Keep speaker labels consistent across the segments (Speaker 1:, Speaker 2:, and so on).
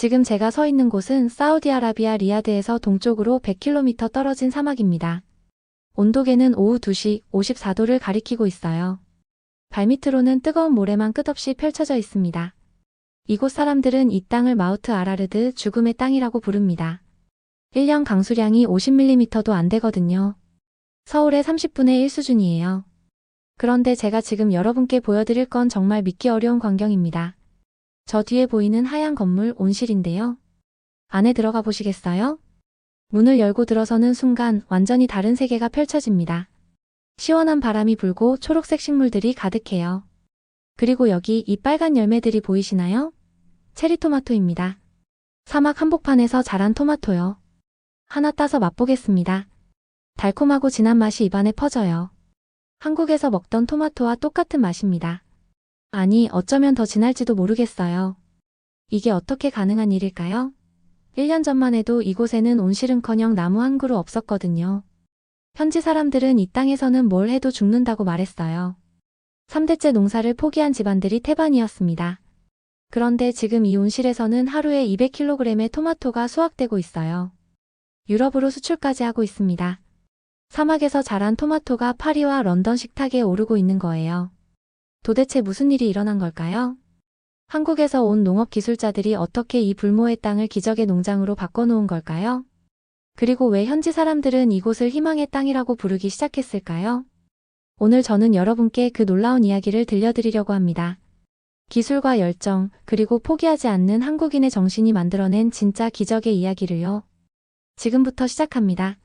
Speaker 1: 지금 제가 서 있는 곳은 사우디아라비아 리야드에서 동쪽으로 100km 떨어진 사막입니다. 온도계는 오후 2시 54도를 가리키고 있어요. 발밑으로는 뜨거운 모래만 끝없이 펼쳐져 있습니다. 이곳 사람들은 이 땅을 마우트 아라르드 죽음의 땅이라고 부릅니다. 1년 강수량이 50mm도 안 되거든요. 서울의 30분의 1 수준이에요. 그런데 제가 지금 여러분께 보여드릴 건 정말 믿기 어려운 광경입니다. 저 뒤에 보이는 하얀 건물 온실인데요. 안에 들어가 보시겠어요? 문을 열고 들어서는 순간 완전히 다른 세계가 펼쳐집니다. 시원한 바람이 불고 초록색 식물들이 가득해요. 그리고 여기 이 빨간 열매들이 보이시나요? 체리토마토입니다. 사막 한복판에서 자란 토마토요. 하나 따서 맛보겠습니다. 달콤하고 진한 맛이 입안에 퍼져요. 한국에서 먹던 토마토와 똑같은 맛입니다. 아니, 어쩌면 더 진할지도 모르겠어요. 이게 어떻게 가능한 일일까요? 1년 전만 해도 이곳에는 온실은커녕 나무 한 그루 없었거든요. 현지 사람들은 이 땅에서는 뭘 해도 죽는다고 말했어요. 3대째 농사를 포기한 집안들이 태반이었습니다. 그런데 지금 이 온실에서는 하루에 200kg의 토마토가 수확되고 있어요. 유럽으로 수출까지 하고 있습니다. 사막에서 자란 토마토가 파리와 런던 식탁에 오르고 있는 거예요. 도대체 무슨 일이 일어난 걸까요? 한국에서 온 농업 기술자들이 어떻게 이 불모의 땅을 기적의 농장으로 바꿔놓은 걸까요? 그리고 왜 현지 사람들은 이곳을 희망의 땅이라고 부르기 시작했을까요? 오늘 저는 여러분께 그 놀라운 이야기를 들려드리려고 합니다. 기술과 열정, 그리고 포기하지 않는 한국인의 정신이 만들어낸 진짜 기적의 이야기를요. 지금부터 시작합니다.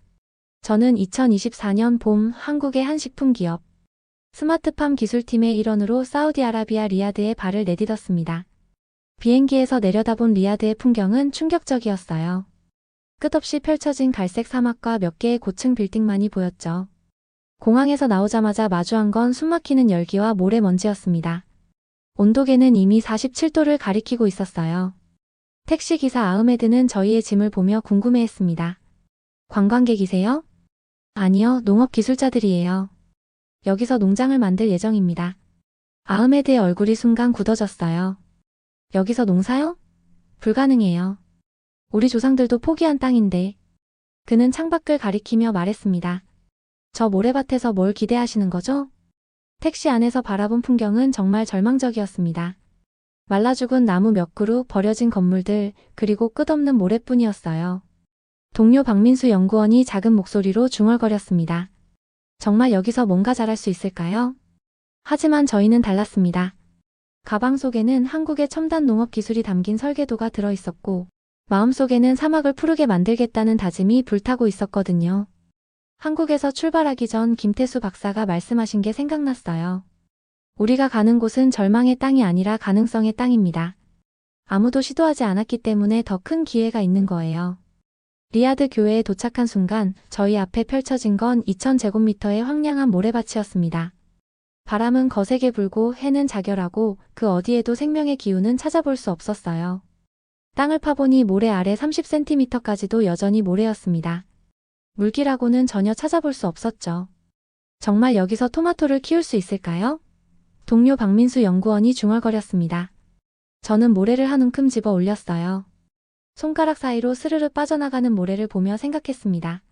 Speaker 1: 저는 2024년 봄 한국의 한 식품기업 스마트팜 기술팀의 일원으로 사우디아라비아 리야드에 발을 내딛었습니다. 비행기에서 내려다본 리야드의 풍경은 충격적이었어요. 끝없이 펼쳐진 갈색 사막과 몇 개의 고층 빌딩만이 보였죠. 공항에서 나오자마자 마주한 건 숨막히는 열기와 모래먼지였습니다. 온도계는 이미 47도를 가리키고 있었어요. 택시기사 아흐메드는 저희의 짐을 보며 궁금해했습니다. 관광객이세요? 아니요, 농업기술자들이에요. 여기서 농장을 만들 예정입니다. 아흐메드의 얼굴이 순간 굳어졌어요. 여기서 농사요? 불가능해요. 우리 조상들도 포기한 땅인데. 그는 창밖을 가리키며 말했습니다. 저 모래밭에서 뭘 기대하시는 거죠? 택시 안에서 바라본 풍경은 정말 절망적이었습니다. 말라 죽은 나무 몇 그루, 버려진 건물들, 그리고 끝없는 모래뿐이었어요. 동료 박민수 연구원이 작은 목소리로 중얼거렸습니다. 정말 여기서 뭔가 잘할 수 있을까요? 하지만 저희는 달랐습니다. 가방 속에는 한국의 첨단 농업 기술이 담긴 설계도가 들어있었고, 마음속에는 사막을 푸르게 만들겠다는 다짐이 불타고 있었거든요. 한국에서 출발하기 전 김태수 박사가 말씀하신 게 생각났어요. 우리가 가는 곳은 절망의 땅이 아니라 가능성의 땅입니다. 아무도 시도하지 않았기 때문에 더 큰 기회가 있는 거예요. 리야드 교회에 도착한 순간 저희 앞에 펼쳐진 건 2000제곱미터의 황량한 모래밭이었습니다. 바람은 거세게 불고 해는 자결하고 그 어디에도 생명의 기운은 찾아볼 수 없었어요. 땅을 파보니 모래 아래 30cm까지도 여전히 모래였습니다. 물기라고는 전혀 찾아볼 수 없었죠. 정말 여기서 토마토를 키울 수 있을까요? 동료 박민수 연구원이 중얼거렸습니다. 저는 모래를 한 움큼 집어 올렸어요. 손가락 사이로 스르르 빠져나가는 모래를 보며 생각했습니다.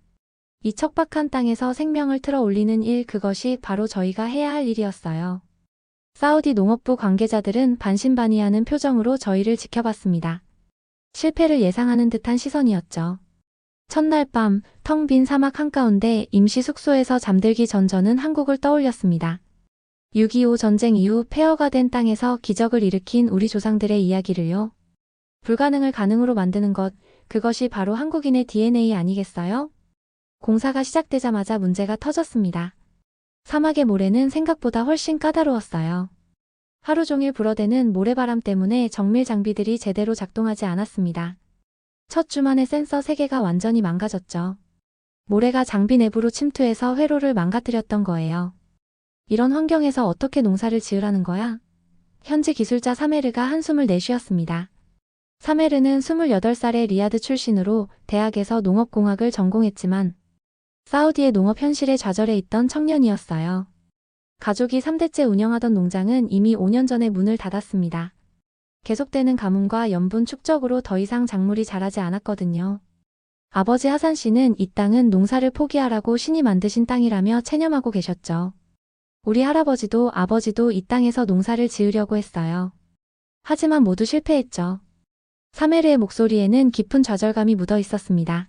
Speaker 1: 이 척박한 땅에서 생명을 틀어 올리는 일, 그것이 바로 저희가 해야 할 일이었어요. 사우디 농업부 관계자들은 반신반의하는 표정으로 저희를 지켜봤습니다. 실패를 예상하는 듯한 시선이었죠. 첫날 밤, 텅 빈 사막 한가운데 임시 숙소에서 잠들기 전 저는 한국을 떠올렸습니다. 6.25 전쟁 이후 폐허가 된 땅에서 기적을 일으킨 우리 조상들의 이야기를요. 불가능을 가능으로 만드는 것, 그것이 바로 한국인의 DNA 아니겠어요? 공사가 시작되자마자 문제가 터졌습니다. 사막의 모래는 생각보다 훨씬 까다로웠어요. 하루 종일 불어대는 모래바람 때문에 정밀 장비들이 제대로 작동하지 않았습니다. 첫 주만에 센서 3개가 완전히 망가졌죠. 모래가 장비 내부로 침투해서 회로를 망가뜨렸던 거예요. 이런 환경에서 어떻게 농사를 지으라는 거야? 현지 기술자 사메르가 한숨을 내쉬었습니다. 사메르는 28살의 리야드 출신으로 대학에서 농업공학을 전공했지만 사우디의 농업 현실에 좌절해 있던 청년이었어요. 가족이 3대째 운영하던 농장은 이미 5년 전에 문을 닫았습니다. 계속되는 가뭄과 염분 축적으로 더 이상 작물이 자라지 않았거든요. 아버지 하산 씨는 이 땅은 농사를 포기하라고 신이 만드신 땅이라며 체념하고 계셨죠. 우리 할아버지도 아버지도 이 땅에서 농사를 지으려고 했어요. 하지만 모두 실패했죠. 사메르의 목소리에는 깊은 좌절감이 묻어 있었습니다.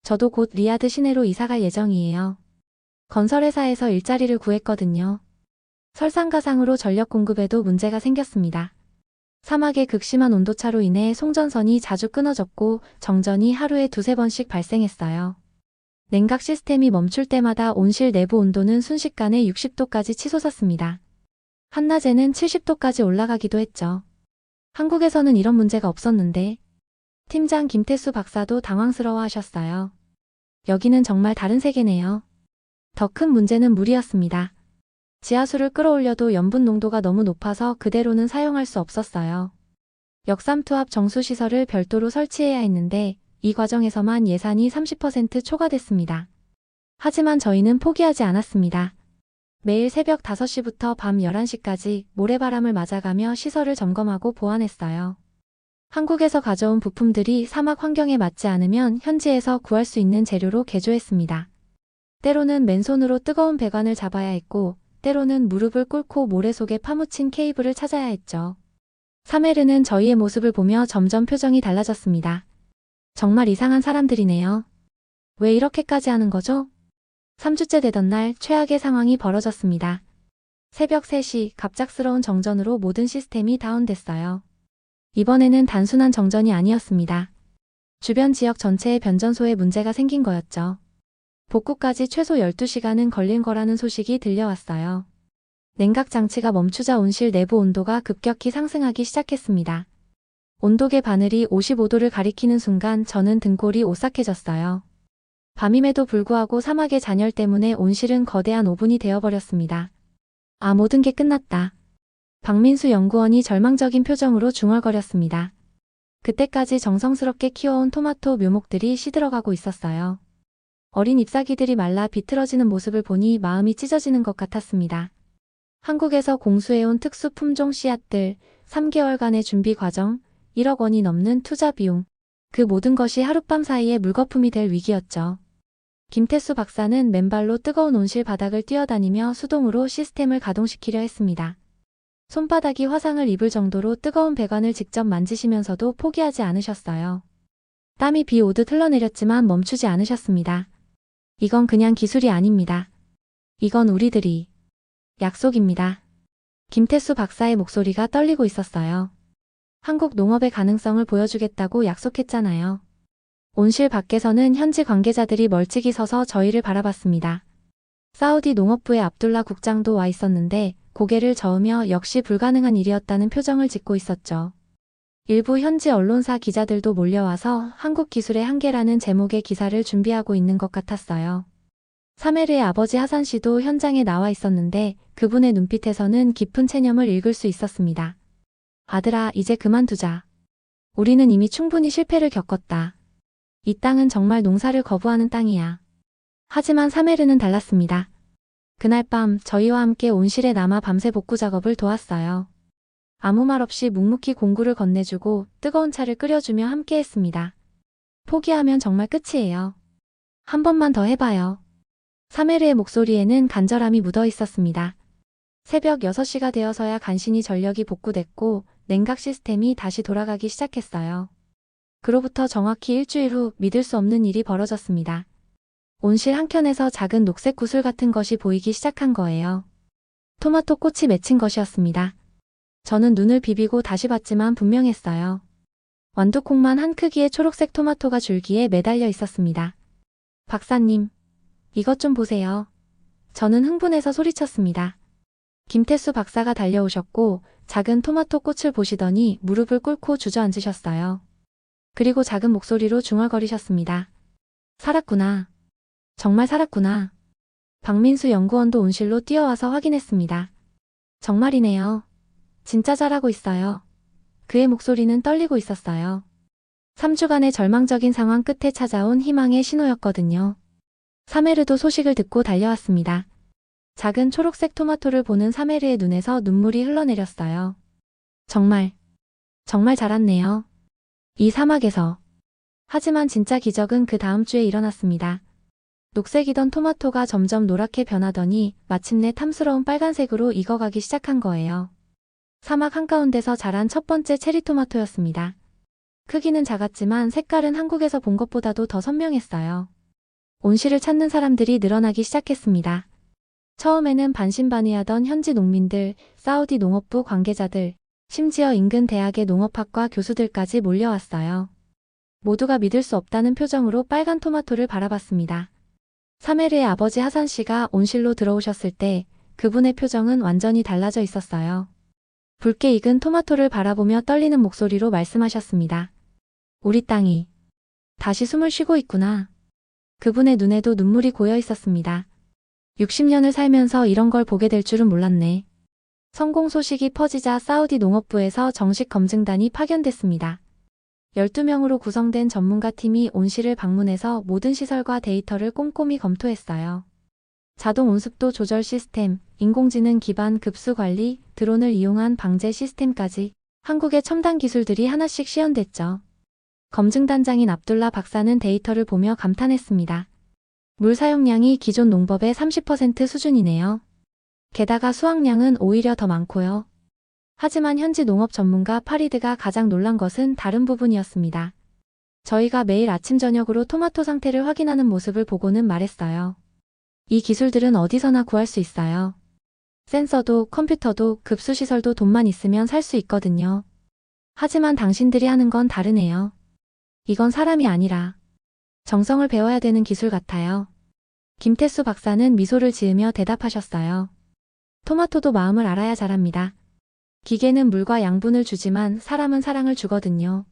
Speaker 1: 저도 곧 리야드 시내로 이사갈 예정이에요. 건설회사에서 일자리를 구했거든요. 설상가상으로 전력 공급에도 문제가 생겼습니다. 사막의 극심한 온도차로 인해 송전선이 자주 끊어졌고 정전이 하루에 두세 번씩 발생했어요. 냉각 시스템이 멈출 때마다 온실 내부 온도는 순식간에 60도까지 치솟았습니다. 한낮에는 70도까지 올라가기도 했죠. 한국에서는 이런 문제가 없었는데 팀장 김태수 박사도 당황스러워 하셨어요. 여기는 정말 다른 세계네요. 더 큰 문제는 물이었습니다. 지하수를 끌어올려도 염분 농도가 너무 높아서 그대로는 사용할 수 없었어요. 역삼투압 정수시설을 별도로 설치해야 했는데 이 과정에서만 예산이 30% 초과됐습니다. 하지만 저희는 포기하지 않았습니다. 매일 새벽 5시부터 밤 11시까지 모래바람을 맞아가며 시설을 점검하고 보완했어요. 한국에서 가져온 부품들이 사막 환경에 맞지 않으면 현지에서 구할 수 있는 재료로 개조했습니다. 때로는 맨손으로 뜨거운 배관을 잡아야 했고 때로는 무릎을 꿇고 모래 속에 파묻힌 케이블을 찾아야 했죠. 사메르는 저희의 모습을 보며 점점 표정이 달라졌습니다. 정말 이상한 사람들이네요. 왜 이렇게까지 하는 거죠? 3주째 되던 날 최악의 상황이 벌어졌습니다. 새벽 3시 갑작스러운 정전으로 모든 시스템이 다운됐어요. 이번에는 단순한 정전이 아니었습니다. 주변 지역 전체의 변전소에 문제가 생긴 거였죠. 복구까지 최소 12시간은 걸린 거라는 소식이 들려왔어요. 냉각 장치가 멈추자 온실 내부 온도가 급격히 상승하기 시작했습니다. 온도계 바늘이 55도를 가리키는 순간 저는 등골이 오싹해졌어요. 밤임에도 불구하고 사막의 잔열 때문에 온실은 거대한 오븐이 되어버렸습니다. 아, 모든 게 끝났다. 박민수 연구원이 절망적인 표정으로 중얼거렸습니다. 그때까지 정성스럽게 키워온 토마토 묘목들이 시들어가고 있었어요. 어린 잎사귀들이 말라 비틀어지는 모습을 보니 마음이 찢어지는 것 같았습니다. 한국에서 공수해온 특수 품종 씨앗들, 3개월간의 준비 과정, 1억 원이 넘는 투자 비용, 그 모든 것이 하룻밤 사이에 물거품이 될 위기였죠. 김태수 박사는 맨발로 뜨거운 온실 바닥을 뛰어다니며 수동으로 시스템을 가동시키려 했습니다. 손바닥이 화상을 입을 정도로 뜨거운 배관을 직접 만지시면서도 포기하지 않으셨어요. 땀이 비 오듯 흘러내렸지만 멈추지 않으셨습니다. 이건 그냥 기술이 아닙니다. 이건 우리들이 약속입니다. 김태수 박사의 목소리가 떨리고 있었어요. 한국 농업의 가능성을 보여주겠다고 약속했잖아요. 온실 밖에서는 현지 관계자들이 멀찍이 서서 저희를 바라봤습니다. 사우디 농업부의 압둘라 국장도 와 있었는데 고개를 저으며 역시 불가능한 일이었다는 표정을 짓고 있었죠. 일부 현지 언론사 기자들도 몰려와서 한국 기술의 한계라는 제목의 기사를 준비하고 있는 것 같았어요. 사메르의 아버지 하산 씨도 현장에 나와 있었는데 그분의 눈빛에서는 깊은 체념을 읽을 수 있었습니다. 아들아, 이제 그만두자. 우리는 이미 충분히 실패를 겪었다. 이 땅은 정말 농사를 거부하는 땅이야. 하지만 사메르는 달랐습니다. 그날 밤 저희와 함께 온실에 남아 밤새 복구 작업을 도왔어요. 아무 말 없이 묵묵히 공구를 건네주고 뜨거운 차를 끓여주며 함께했습니다. 포기하면 정말 끝이에요. 한 번만 더 해봐요. 사메르의 목소리에는 간절함이 묻어 있었습니다. 새벽 6시가 되어서야 간신히 전력이 복구됐고 냉각 시스템이 다시 돌아가기 시작했어요. 그로부터 정확히 일주일 후 믿을 수 없는 일이 벌어졌습니다. 온실 한켠에서 작은 녹색 구슬 같은 것이 보이기 시작한 거예요. 토마토 꽃이 맺힌 것이었습니다. 저는 눈을 비비고 다시 봤지만 분명했어요. 완두콩만 한 크기의 초록색 토마토가 줄기에 매달려 있었습니다. 박사님, 이것 좀 보세요. 저는 흥분해서 소리쳤습니다. 김태수 박사가 달려오셨고 작은 토마토 꽃을 보시더니 무릎을 꿇고 주저앉으셨어요. 그리고 작은 목소리로 중얼거리셨습니다. 살았구나. 정말 살았구나. 박민수 연구원도 온실로 뛰어와서 확인했습니다. 정말이네요. 진짜 잘하고 있어요. 그의 목소리는 떨리고 있었어요. 3주간의 절망적인 상황 끝에 찾아온 희망의 신호였거든요. 사메르도 소식을 듣고 달려왔습니다. 작은 초록색 토마토를 보는 사메르의 눈에서 눈물이 흘러내렸어요. 정말 정말 잘 왔네요. 이 사막에서. 하지만 진짜 기적은 그 다음 주에 일어났습니다. 녹색이던 토마토가 점점 노랗게 변하더니 마침내 탐스러운 빨간색으로 익어가기 시작한 거예요. 사막 한가운데서 자란 첫 번째 체리 토마토였습니다. 크기는 작았지만 색깔은 한국에서 본 것보다도 더 선명했어요. 온실을 찾는 사람들이 늘어나기 시작했습니다. 처음에는 반신반의하던 현지 농민들, 사우디 농업부 관계자들, 심지어 인근 대학의 농업학과 교수들까지 몰려왔어요. 모두가 믿을 수 없다는 표정으로 빨간 토마토를 바라봤습니다. 사메르의 아버지 하산 씨가 온실로 들어오셨을 때 그분의 표정은 완전히 달라져 있었어요. 붉게 익은 토마토를 바라보며 떨리는 목소리로 말씀하셨습니다. 우리 땅이 다시 숨을 쉬고 있구나. 그분의 눈에도 눈물이 고여 있었습니다. 60년을 살면서 이런 걸 보게 될 줄은 몰랐네. 성공 소식이 퍼지자 사우디 농업부에서 정식 검증단이 파견됐습니다. 12명으로 구성된 전문가 팀이 온실을 방문해서 모든 시설과 데이터를 꼼꼼히 검토했어요. 자동 온습도 조절 시스템, 인공지능 기반 급수 관리, 드론을 이용한 방제 시스템까지 한국의 첨단 기술들이 하나씩 시연됐죠. 검증단장인 압둘라 박사는 데이터를 보며 감탄했습니다. 물 사용량이 기존 농법의 30% 수준이네요. 게다가 수확량은 오히려 더 많고요. 하지만 현지 농업 전문가 파리드가 가장 놀란 것은 다른 부분이었습니다. 저희가 매일 아침 저녁으로 토마토 상태를 확인하는 모습을 보고는 말했어요. 이 기술들은 어디서나 구할 수 있어요. 센서도 컴퓨터도 급수시설도 돈만 있으면 살 수 있거든요. 하지만 당신들이 하는 건 다르네요. 이건 사람이 아니라 정성을 배워야 되는 기술 같아요. 김태수 박사는 미소를 지으며 대답하셨어요. 토마토도 마음을 알아야 자랍니다. 기계는 물과 양분을 주지만 사람은 사랑을 주거든요.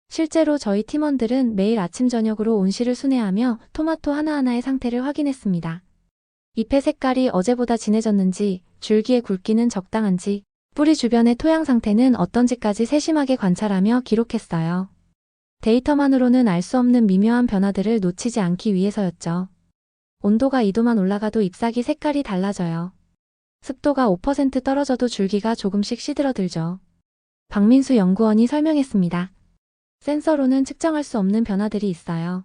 Speaker 1: 실제로 저희 팀원들은 매일 아침 저녁으로 온실을 순회하며 토마토 하나하나의 상태를 확인했습니다. 잎의 색깔이 어제보다 진해졌는지, 줄기의 굵기는 적당한지, 뿌리 주변의 토양 상태는 어떤지까지 세심하게 관찰하며 기록했어요. 데이터만으로는 알 수 없는 미묘한 변화들을 놓치지 않기 위해서였죠. 온도가 2도만 올라가도 잎사귀 색깔이 달라져요. 습도가 5% 떨어져도 줄기가 조금씩 시들어들죠. 박민수 연구원이 설명했습니다. 센서로는 측정할 수 없는 변화들이 있어요.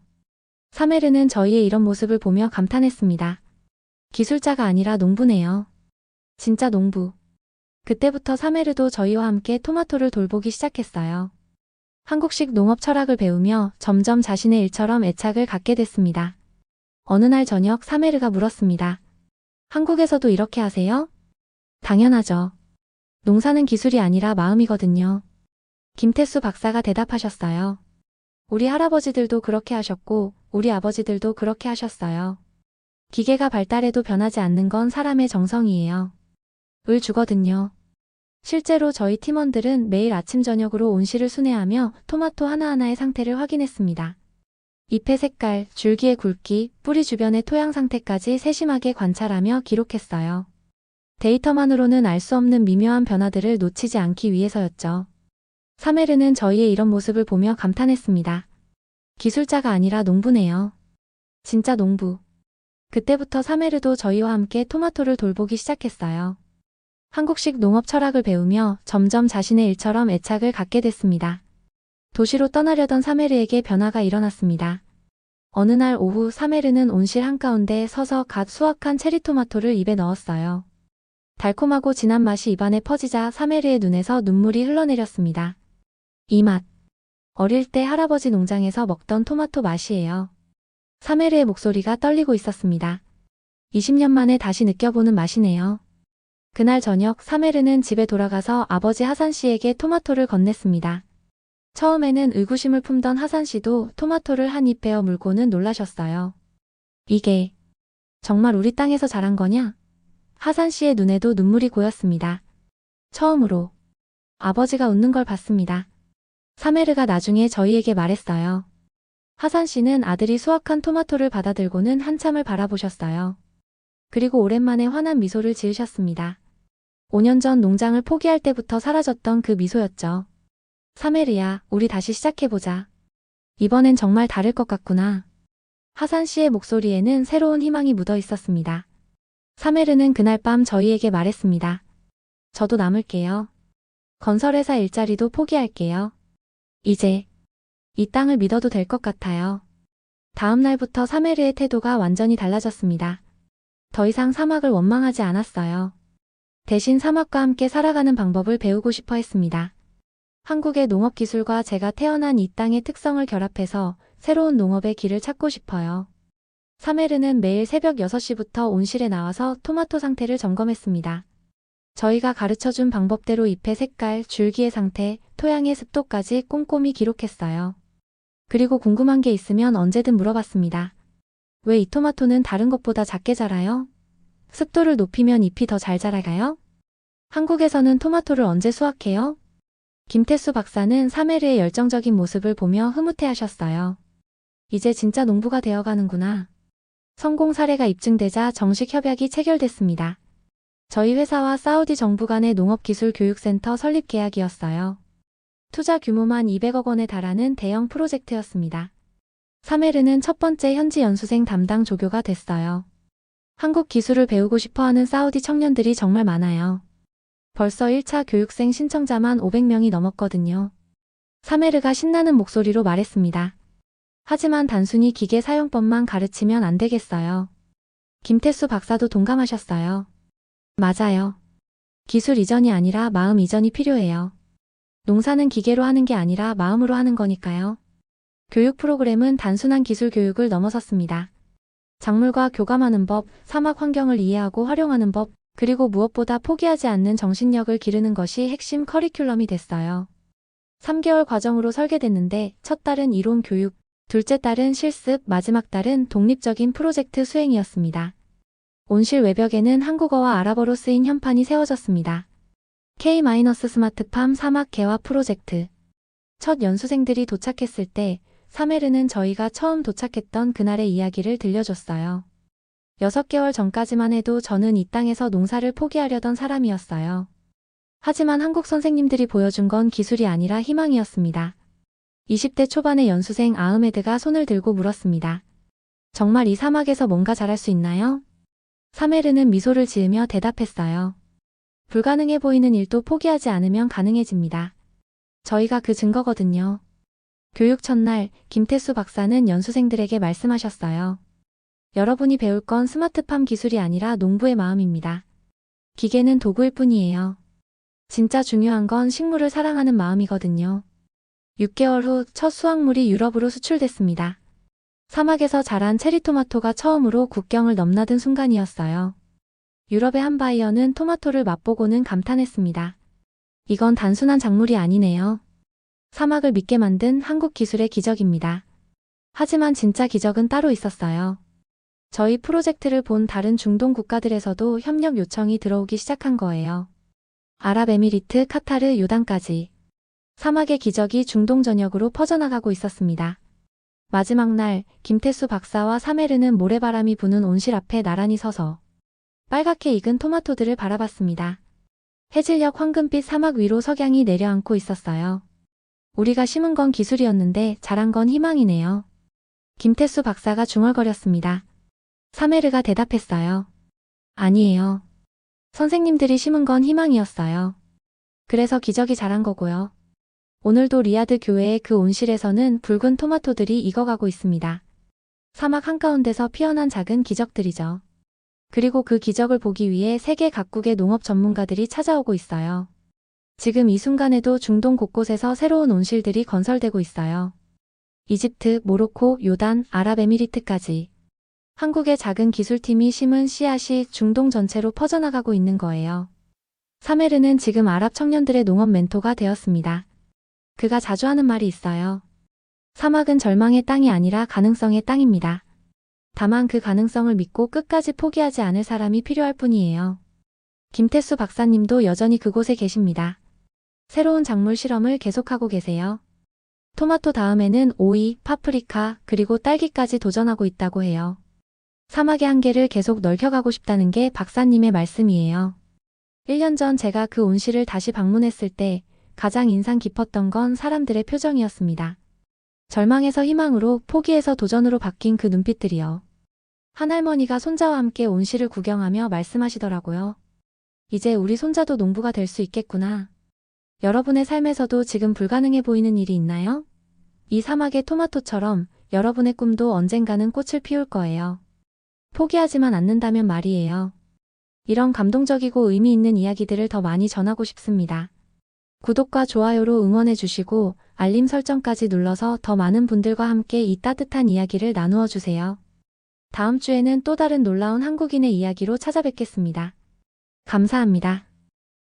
Speaker 1: 사메르는 저희의 이런 모습을 보며 감탄했습니다. 기술자가 아니라 농부네요. 진짜 농부. 그때부터 사메르도 저희와 함께 토마토를 돌보기 시작했어요. 한국식 농업 철학을 배우며 점점 자신의 일처럼 애착을 갖게 됐습니다. 어느 날 저녁 사메르가 물었습니다. 한국에서도 이렇게 하세요? 당연하죠. 농사는 기술이 아니라 마음이거든요. 김태수 박사가 대답하셨어요. 우리 할아버지들도 그렇게 하셨고 우리 아버지들도 그렇게 하셨어요. 기계가 발달해도 변하지 않는 건 사람의 정성이에요. 을 주거든요. 실제로 저희 팀원들은 매일 아침 저녁으로 온실을 순회하며 토마토 하나하나의 상태를 확인했습니다. 잎의 색깔, 줄기의 굵기, 뿌리 주변의 토양 상태까지 세심하게 관찰하며 기록했어요. 데이터만으로는 알 수 없는 미묘한 변화들을 놓치지 않기 위해서였죠. 사메르는 저희의 이런 모습을 보며 감탄했습니다. 기술자가 아니라 농부네요. 진짜 농부. 그때부터 사메르도 저희와 함께 토마토를 돌보기 시작했어요. 한국식 농업 철학을 배우며 점점 자신의 일처럼 애착을 갖게 됐습니다. 도시로 떠나려던 사메르에게 변화가 일어났습니다. 어느 날 오후 사메르는 온실 한가운데 서서 갓 수확한 체리토마토를 입에 넣었어요. 달콤하고 진한 맛이 입안에 퍼지자 사메르의 눈에서 눈물이 흘러내렸습니다. 이 맛. 어릴 때 할아버지 농장에서 먹던 토마토 맛이에요. 사메르의 목소리가 떨리고 있었습니다. 20년 만에 다시 느껴보는 맛이네요. 그날 저녁 사메르는 집에 돌아가서 아버지 하산 씨에게 토마토를 건넸습니다. 처음에는 의구심을 품던 하산 씨도 토마토를 한 입 베어 물고는 놀라셨어요. 이게 정말 우리 땅에서 자란 거냐? 하산 씨의 눈에도 눈물이 고였습니다. 처음으로 아버지가 웃는 걸 봤습니다. 사메르가 나중에 저희에게 말했어요. 하산 씨는 아들이 수확한 토마토를 받아들고는 한참을 바라보셨어요. 그리고 오랜만에 환한 미소를 지으셨습니다. 5년 전 농장을 포기할 때부터 사라졌던 그 미소였죠. 사메르야, 우리 다시 시작해보자. 이번엔 정말 다를 것 같구나. 하산 씨의 목소리에는 새로운 희망이 묻어 있었습니다. 사메르는 그날 밤 저희에게 말했습니다. 저도 남을게요. 건설회사 일자리도 포기할게요. 이제 이 땅을 믿어도 될 것 같아요. 다음 날부터 사메르의 태도가 완전히 달라졌습니다. 더 이상 사막을 원망하지 않았어요. 대신 사막과 함께 살아가는 방법을 배우고 싶어 했습니다. 한국의 농업 기술과 제가 태어난 이 땅의 특성을 결합해서 새로운 농업의 길을 찾고 싶어요. 사메르는 매일 새벽 6시부터 온실에 나와서 토마토 상태를 점검했습니다. 저희가 가르쳐준 방법대로 잎의 색깔, 줄기의 상태, 토양의 습도까지 꼼꼼히 기록했어요. 그리고 궁금한 게 있으면 언제든 물어봤습니다. 왜 이 토마토는 다른 것보다 작게 자라요? 습도를 높이면 잎이 더 잘 자라가요? 한국에서는 토마토를 언제 수확해요? 김태수 박사는 사메르의 열정적인 모습을 보며 흐뭇해하셨어요. 이제 진짜 농부가 되어가는구나. 성공 사례가 입증되자 정식 협약이 체결됐습니다. 저희 회사와 사우디 정부 간의 농업기술교육센터 설립 계약이었어요. 투자 규모만 200억 원에 달하는 대형 프로젝트였습니다. 사메르는 첫 번째 현지 연수생 담당 조교가 됐어요. 한국 기술을 배우고 싶어하는 사우디 청년들이 정말 많아요. 벌써 1차 교육생 신청자만 500명이 넘었거든요. 사메르가 신나는 목소리로 말했습니다. 하지만 단순히 기계 사용법만 가르치면 안 되겠어요. 김태수 박사도 동감하셨어요. 맞아요. 기술 이전이 아니라 마음 이전이 필요해요. 농사는 기계로 하는 게 아니라 마음으로 하는 거니까요. 교육 프로그램은 단순한 기술 교육을 넘어섰습니다. 작물과 교감하는 법, 사막 환경을 이해하고 활용하는 법, 그리고 무엇보다 포기하지 않는 정신력을 기르는 것이 핵심 커리큘럼이 됐어요. 3개월 과정으로 설계됐는데 첫 달은 이론 교육, 둘째 달은 실습, 마지막 달은 독립적인 프로젝트 수행이었습니다. 온실 외벽에는 한국어와 아랍어로 쓰인 현판이 세워졌습니다. K-스마트팜 사막 개화 프로젝트. 첫 연수생들이 도착했을 때 사메르는 저희가 처음 도착했던 그날의 이야기를 들려줬어요. 6개월 전까지만 해도 저는 이 땅에서 농사를 포기하려던 사람이었어요. 하지만 한국 선생님들이 보여준 건 기술이 아니라 희망이었습니다. 20대 초반의 연수생 아흐메드가 손을 들고 물었습니다. 정말 이 사막에서 뭔가 잘할 수 있나요? 사메르는 미소를 지으며 대답했어요. 불가능해 보이는 일도 포기하지 않으면 가능해집니다. 저희가 그 증거거든요. 교육 첫날 김태수 박사는 연수생들에게 말씀하셨어요. 여러분이 배울 건 스마트팜 기술이 아니라 농부의 마음입니다. 기계는 도구일 뿐이에요. 진짜 중요한 건 식물을 사랑하는 마음이거든요. 6개월 후 첫 수확물이 유럽으로 수출됐습니다. 사막에서 자란 체리토마토가 처음으로 국경을 넘나든 순간이었어요. 유럽의 한 바이어는 토마토를 맛보고는 감탄했습니다. 이건 단순한 작물이 아니네요. 사막을 믿게 만든 한국 기술의 기적입니다. 하지만 진짜 기적은 따로 있었어요. 저희 프로젝트를 본 다른 중동 국가들에서도 협력 요청이 들어오기 시작한 거예요. 아랍에미리트, 카타르, 요단까지. 사막의 기적이 중동 전역으로 퍼져나가고 있었습니다. 마지막 날, 김태수 박사와 사메르는 모래바람이 부는 온실 앞에 나란히 서서 빨갛게 익은 토마토들을 바라봤습니다. 해질녘 황금빛 사막 위로 석양이 내려앉고 있었어요. 우리가 심은 건 기술이었는데 자란 건 희망이네요. 김태수 박사가 중얼거렸습니다. 사메르가 대답했어요. 아니에요. 선생님들이 심은 건 희망이었어요. 그래서 기적이 자란 거고요. 오늘도 리야드 교회의 그 온실에서는 붉은 토마토들이 익어가고 있습니다. 사막 한가운데서 피어난 작은 기적들이죠. 그리고 그 기적을 보기 위해 세계 각국의 농업 전문가들이 찾아오고 있어요. 지금 이 순간에도 중동 곳곳에서 새로운 온실들이 건설되고 있어요. 이집트, 모로코, 요단, 아랍에미리트까지. 한국의 작은 기술팀이 심은 씨앗이 중동 전체로 퍼져나가고 있는 거예요. 사메르는 지금 아랍 청년들의 농업 멘토가 되었습니다. 그가 자주 하는 말이 있어요. 사막은 절망의 땅이 아니라 가능성의 땅입니다. 다만 그 가능성을 믿고 끝까지 포기하지 않을 사람이 필요할 뿐이에요. 김태수 박사님도 여전히 그곳에 계십니다. 새로운 작물 실험을 계속하고 계세요. 토마토 다음에는 오이, 파프리카, 그리고 딸기까지 도전하고 있다고 해요. 사막의 한계를 계속 넓혀가고 싶다는 게 박사님의 말씀이에요. 1년 전 제가 그 온실을 다시 방문했을 때 가장 인상 깊었던 건 사람들의 표정이었습니다. 절망에서 희망으로, 포기에서 도전으로 바뀐 그 눈빛들이요. 한 할머니가 손자와 함께 온실을 구경하며 말씀하시더라고요. 이제 우리 손자도 농부가 될 수 있겠구나. 여러분의 삶에서도 지금 불가능해 보이는 일이 있나요? 이 사막의 토마토처럼 여러분의 꿈도 언젠가는 꽃을 피울 거예요. 포기하지만 않는다면 말이에요. 이런 감동적이고 의미 있는 이야기들을 더 많이 전하고 싶습니다. 구독과 좋아요로 응원해 주시고 알림 설정까지 눌러서 더 많은 분들과 함께 이 따뜻한 이야기를 나누어 주세요. 다음 주에는 또 다른 놀라운 한국인의 이야기로 찾아뵙겠습니다. 감사합니다.